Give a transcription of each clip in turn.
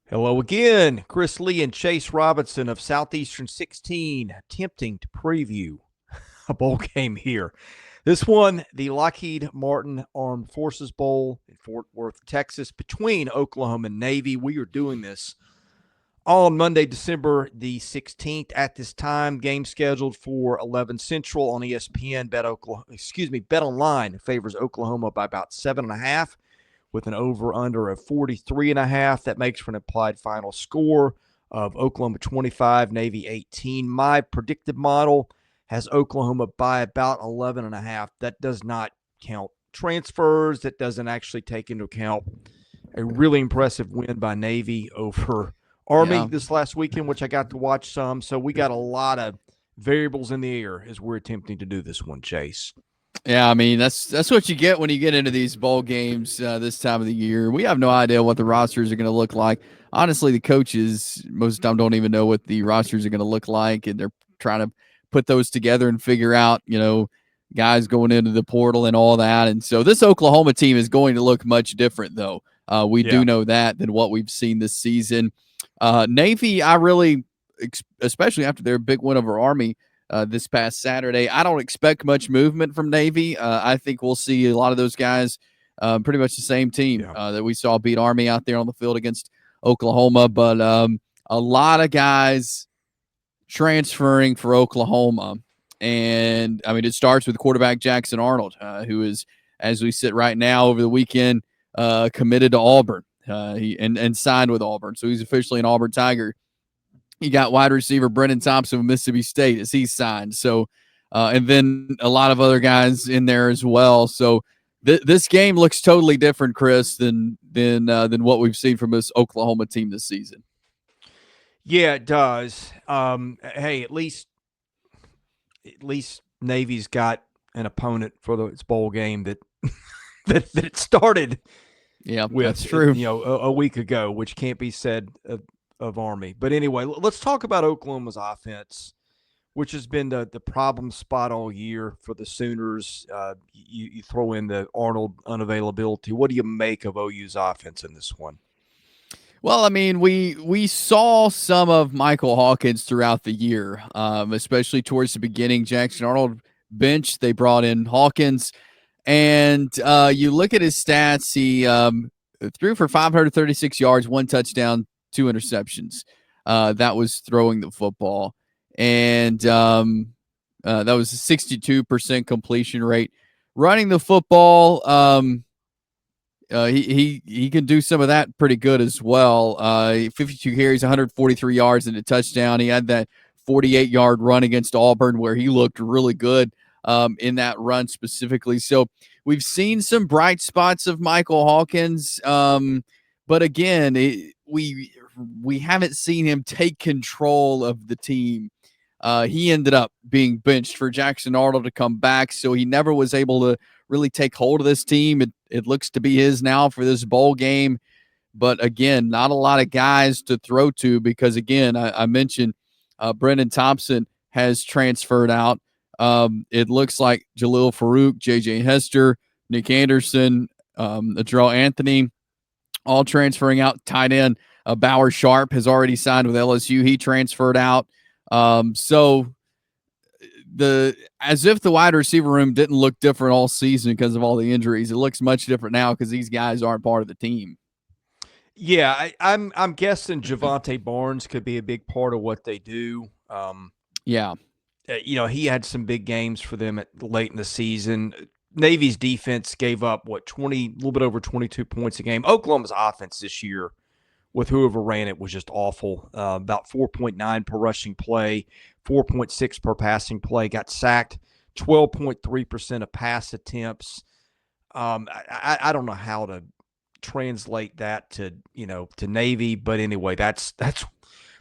Hello again, Chris Lee and Chase Robinson of Southeastern 16, attempting to preview a bowl game here. This one, the Lockheed Martin Armed Forces Bowl in Fort Worth, Texas, between Oklahoma and Navy. We are doing this on Monday, December the 16th. At this time, game scheduled for 11 Central on ESPN. Bet Online favors Oklahoma by about 7.5 with an over-under of 43.5. That makes for an implied final score of Oklahoma 25, Navy 18. My predictive model has Oklahoma by about 11.5. That does not count transfers. That doesn't actually take into account a really impressive win by Navy over Army this last weekend, which I got to watch some. So we got a lot of variables in the air as we're attempting to do this one, Chase. Yeah, I mean, that's what you get when you get into these bowl games this time of the year. We have no idea what the rosters are going to look like. Honestly, the coaches most of the time don't even know what the rosters are going to look like, and they're trying to put those together and figure out, guys going into the portal and all that. And so this Oklahoma team is going to look much different, though. We do know that than what we've seen this season. Navy, I really, especially after their big win over Army, this past Saturday, I don't expect much movement from Navy. I think we'll see a lot of those guys, pretty much the same team that we saw beat Army out there on the field against Oklahoma. But a lot of guys transferring for Oklahoma. And, I mean, it starts with quarterback Jackson Arnold, who is, as we sit right now over the weekend, committed to Auburn and signed with Auburn. So he's officially an Auburn Tiger. You got wide receiver Brennan Thompson of Mississippi State as he's signed. So, and then a lot of other guys in there as well. So this game looks totally different, Chris, than what we've seen from this Oklahoma team this season. Yeah, it does. Hey, at least Navy's got an opponent for its bowl game that that it started. Yeah, with, that's true. A week ago, which can't be said of Army. But anyway, let's talk about Oklahoma's offense, which has been the problem spot all year for the Sooners. You throw in the Arnold unavailability. What do you make of OU's offense in this one? Well, I mean, we saw some of Michael Hawkins throughout the year, especially towards the beginning. Jackson Arnold bench, they brought in Hawkins, and you look at his stats. He threw for 536 yards, 1 touchdown, 2 interceptions. That was throwing the football, and that was a 62% completion rate. Running the football, he can do some of that pretty good as well. 52 carries, 143 yards, and a touchdown. He had that 48-yard run against Auburn where he looked really good in that run specifically. So we've seen some bright spots of Michael Hawkins, but again, we haven't seen him take control of the team. He ended up being benched for Jackson Arnold to come back, so he never was able to really take hold of this team. It looks to be his now for this bowl game. But again, not a lot of guys to throw to because, again, I mentioned Brennan Thompson has transferred out. It looks like Jalil Farouk, J.J. Hester, Nick Anderson, Adrell Anthony, all transferring out. Tight end Bauer Sharp has already signed with LSU. He transferred out. So as if the wide receiver room didn't look different all season because of all the injuries, it looks much different now because these guys aren't part of the team. Yeah, I'm guessing Jovantae Barnes could be a big part of what they do. Yeah. He had some big games for them late in the season. Navy's defense gave up, a little bit over 22 points a game. Oklahoma's offense this year, with whoever ran it, was just awful. About 4.9 per rushing play, 4.6 per passing play. Got sacked 12.3% of pass attempts. I don't know how to translate that to Navy, but anyway, that's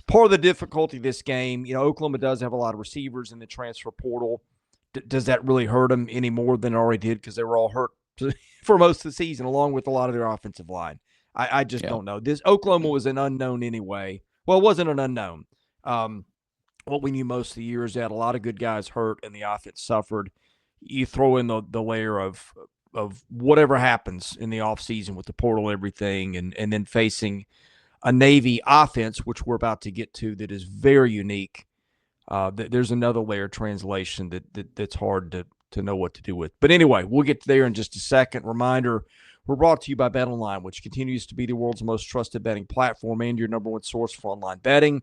part of the difficulty of this game. Oklahoma does have a lot of receivers in the transfer portal. Does that really hurt them any more than it already did? Because they were all hurt for most of the season, along with a lot of their offensive line. I just don't know. This Oklahoma was an unknown anyway. Well, it wasn't an unknown. What we knew most of the year is they had a lot of good guys hurt and the offense suffered. You throw in the layer of whatever happens in the offseason with the portal and everything, and then facing a Navy offense, which we're about to get to, that is very unique. There's another layer of translation that's hard to know what to do with. But anyway, we'll get there in just a second. Reminder, we're brought to you by BetOnline, which continues to be the world's most trusted betting platform and your number one source for online betting.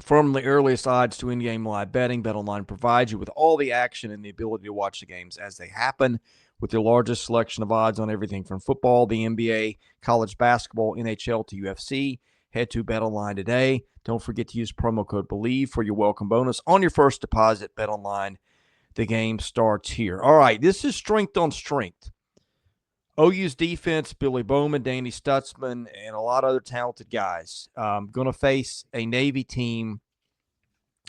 From the earliest odds to in-game live betting, BetOnline provides you with all the action and the ability to watch the games as they happen with the largest selection of odds on everything from football, the NBA, college basketball, NHL to UFC. Head to BetOnline today. Don't forget to use promo code BELIEVE for your welcome bonus on your first deposit. BetOnline, the game starts here. All right, this is strength on strength. OU's defense, Billy Bowman, Danny Stutsman, and a lot of other talented guys going to face a Navy team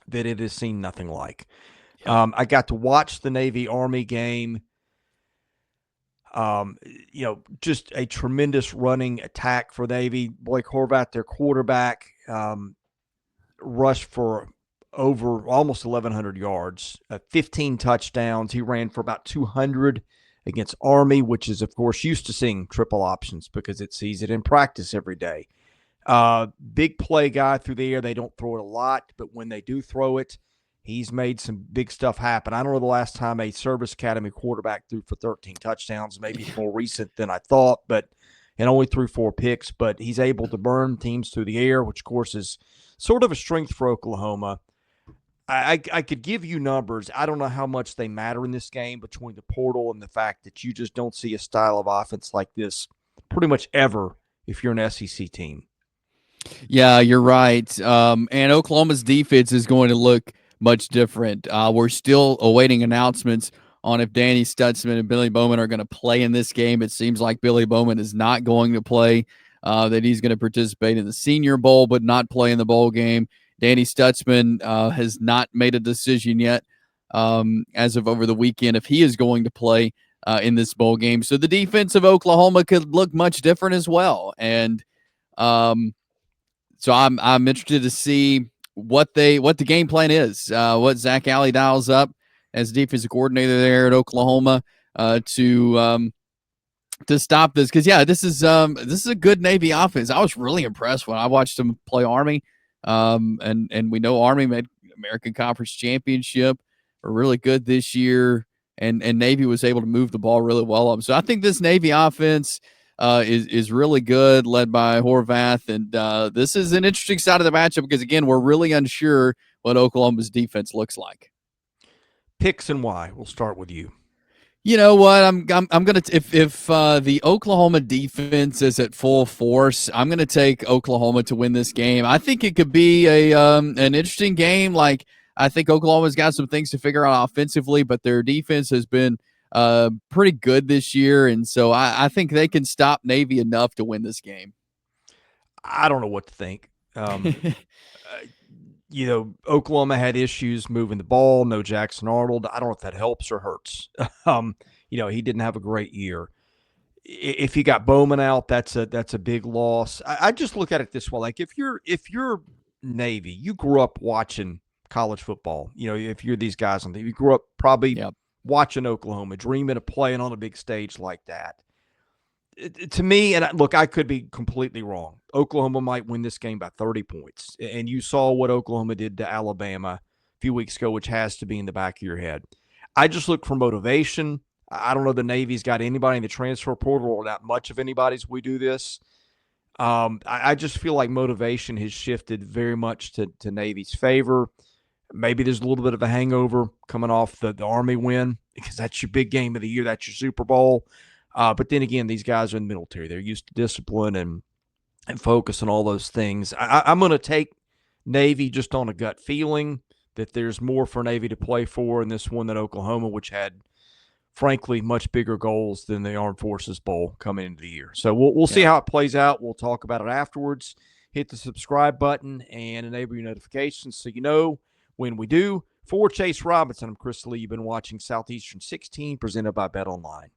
that it has seen nothing like. Yeah. I got to watch the Navy-Army game. Just a tremendous running attack for Navy. Blake Horvath, their quarterback, rushed for over almost 1,100 yards, 15 touchdowns. He ran for about 200 against Army, which is, of course, used to seeing triple options because it sees it in practice every day. Big play guy through the air. They don't throw it a lot, but when they do throw it, he's made some big stuff happen. I don't know the last time a Service Academy quarterback threw for 13 touchdowns. Maybe it's more recent than I thought, and only threw 4 picks. But he's able to burn teams through the air, which, of course, is sort of a strength for Oklahoma. I could give you numbers. I don't know how much they matter in this game between the portal and the fact that you just don't see a style of offense like this pretty much ever if you're an SEC team. Yeah, you're right. And Oklahoma's defense is going to look much different. We're still awaiting announcements on if Danny Stutsman and Billy Bowman are going to play in this game. It seems like Billy Bowman is not going to play, that he's going to participate in the Senior Bowl but not play in the bowl game. Danny Stutsman has not made a decision yet as of over the weekend if he is going to play in this bowl game. So the defense of Oklahoma could look much different as well. And so I'm interested to see what the game plan is, what Zach Alley dials up as defensive coordinator there at Oklahoma to stop this. Because this is a good Navy offense. I was really impressed when I watched them play Army. And we know Army made American Conference Championship, are really good this year, and Navy was able to move the ball really well up. So I think this Navy offense is really good, led by Horvath, and this is an interesting side of the matchup because again we're really unsure what Oklahoma's defense looks like. Picks and why. We'll start with you. You know what? I'm gonna if the Oklahoma defense is at full force, I'm gonna take Oklahoma to win this game. I think it could be an interesting game. Like I think Oklahoma's got some things to figure out offensively, but their defense has been pretty good this year, and so I think they can stop Navy enough to win this game. I don't know what to think. Oklahoma had issues moving the ball. No Jackson Arnold. I don't know if that helps or hurts. He didn't have a great year. If you got Bowman out, that's a big loss. I just look at it this way: like if you're Navy, you grew up watching college football. If you're these guys on you grew up probably watching Oklahoma, dreaming of playing on a big stage like that. To me, and look, I could be completely wrong. Oklahoma might win this game by 30 points. And you saw what Oklahoma did to Alabama a few weeks ago, which has to be in the back of your head. I just look for motivation. I don't know the Navy's got anybody in the transfer portal or not much of anybody's. We do this. I just feel like motivation has shifted very much to Navy's favor. Maybe there's a little bit of a hangover coming off the Army win because that's your big game of the year. That's your Super Bowl. But then again, these guys are in the military. They're used to discipline and focus and all those things. I'm going to take Navy just on a gut feeling that there's more for Navy to play for in this one than Oklahoma, which had, frankly, much bigger goals than the Armed Forces Bowl coming into the year. So we'll see how it plays out. We'll talk about it afterwards. Hit the subscribe button and enable your notifications so you know when we do. For Chase Robinson, I'm Chris Lee. You've been watching Southeastern 16 presented by BetOnline.